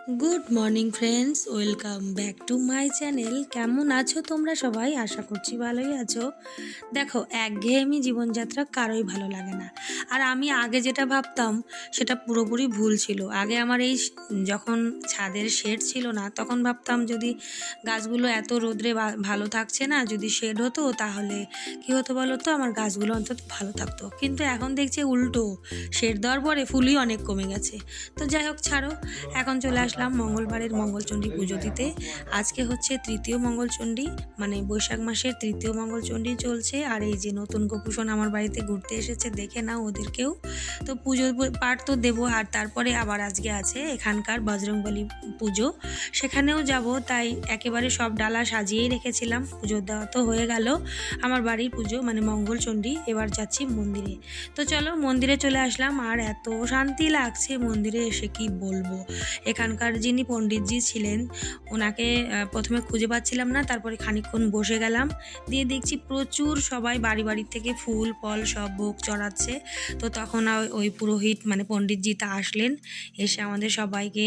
Good morning friends, welcome back to my channel. কেমন আছো তোমরা সবাই? আশা করছি ভালোই আছো। দেখো, একঘেয়েমি জীবনযাত্রা কারোই ভালো লাগে না। আর আমি আগে যেটা ভাবতাম সেটা পুরোপুরি ভুল ছিল। আগে আমার যখন ছাদের শেড ছিল না, তখন ভাবতাম যদি গাছগুলো এত রোদ্রে ভালো থাকছে না, যদি শেড হতো তাহলে কী হতো বলো তো, আমার গাছগুলো অন্তত ভালো থাকতো। কিন্তু এখন দেখছি উল্টো, শেড দেওয়ার পরে ফুলই অনেক কমে গেছে। তো যাই হোক, ছাড়ো। এখন চলে আসলাম মঙ্গলবারের মঙ্গলচণ্ডী পুজো দিতে। আজকে হচ্ছে তৃতীয় মঙ্গলচণ্ডী, মানে বৈশাখ মাসের তৃতীয় মঙ্গলচণ্ডী চলছে। আর এই যে নতুন গোপুসোন আমার বাড়িতে ঘুরতে এসেছে, দেখে নাও ওদেরকেও। তো পুজো পাঠ তো দেবো, আর তারপরে আবার আজকে আছে এখানকার বজরংবলী পুজো, সেখানেও যাব। তাই একেবারে সব ডালা সাজিয়েই রেখেছিলাম। পুজো দেওয়া তো হয়ে গেল, আমার বাড়ির পুজো মানে মঙ্গলচণ্ডী। এবার যাচ্ছি মন্দিরে। তো চলো, মন্দিরে চলে আসলাম। আর এত শান্তি লাগছে মন্দিরে এসে, কি বলবো। এখানকার যিনি পণ্ডিতজি ছিলেন, ওনাকে প্রথমে খুঁজে পাচ্ছিলাম না, তারপরে খানিকক্ষণ বসে গেলাম। দিয়ে দেখছি প্রচুর সবাই বাড়ি বাড়ির থেকে ফুল ফল সব ভোগ চড়াচ্ছে। তো তখন ওই পুরোহিত মানে পণ্ডিতজি তা আসলেন, এসে আমাদের সবাইকে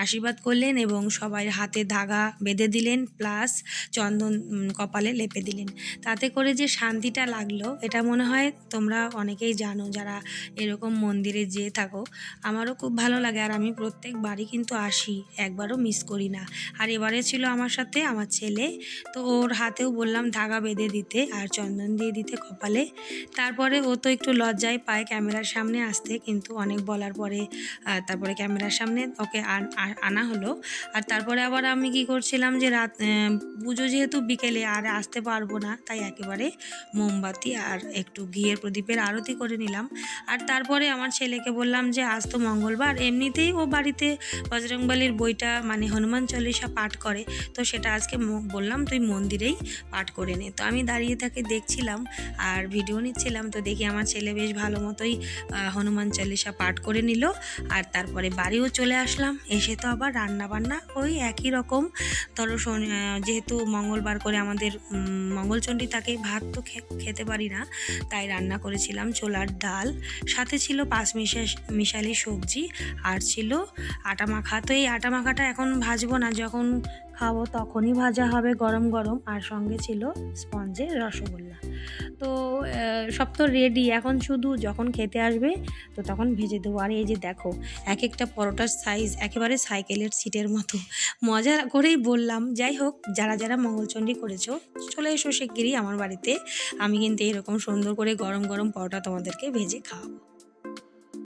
আশীর্বাদ করলেন এবং সবাই হাতে ধাগা বেঁধে দিলেন, প্লাস চন্দন কপালে লেপে দিলেন। তাতে করে যে শান্তিটা লাগলো, এটা মনে হয় তোমরা অনেকেই জানো যারা এরকম মন্দিরে যেয়ে থাকো। আমারও খুব ভালো লাগে, আর আমি প্রত্যেকবারই কিন্তু আসি, একবারও মিস করি না। আর এবারে ছিল আমার সাথে আমার ছেলে, তো ওর হাতেও বললাম ধাগা বেঁধে দিতে আর চন্দন দিয়ে দিতে কপালে। তারপরে ও তো একটু লজ্জায় পায় ক্যামেরার সামনে আসতে, কিন্তু অনেক বলার পরে তারপরে ক্যামেরার সামনে ওকে আনা হলো। আর তারপরে আবার আমি কি করছিলাম যে পুজো যেহেতু বিকেলে আর আসতে পারবো না, তাই একেবারে মোমবাতি আর একটু ঘিয়ের প্রদীপের আরতি করে নিলাম। আর তারপরে আমার ছেলেকে বললাম যে আজ তো মঙ্গলবার, এমনিতেই ও বাড়িতে বজরংবলীর বইটা মানে হনুমান চল্লিশা পাঠ করে, তো সেটা আজকে বললাম তুই মন্দিরেই পাঠ করে নে। তো আমি দাঁড়িয়ে থেকে দেখছিলাম আর ভিডিও নিচ্ছিলাম। তো দেখি আমার ছেলে বেশ ভালো মতোই হনুমান চল্লিশা পাঠ করে নিল। আর তারপরে বাড়িও চলে আসলাম। এসে তো আবার রান্না বান্না ওই একই রকম। ধরো যেহেতু মঙ্গলবার করে আমাদের মঙ্গলচণ্ডী তাকে ভাত তো খেতে পারি না, তাই রান্না করেছিলাম ছোলার ডাল, সাথে ছিল মিশালি সবজি, আর ছিল আটা মাখা। তো এই আটা মাখাটা এখন ভাজবো না, যখন খাবো তখনই ভাজা হবে গরম গরম। আর সঙ্গে ছিল স্পঞ্জের রসগোল্লা। তো সব তো রেডি, এখন শুধু যখন খেতে আসবে তো তখন ভেজে দেবো। আর এই যে দেখো, এক একটা পরোটার সাইজ একেবারে সাইকেলের সিটের মতো। মজা করেই বললাম। যাই হোক, যারা যারা মঙ্গলচণ্ডী করেছো চলে এসো শিগগিরই আমার বাড়িতে। আমি কিন্তু এরকম সুন্দর করে গরম গরম পরোটা তোমাদেরকে ভেজে খাওয়াবো।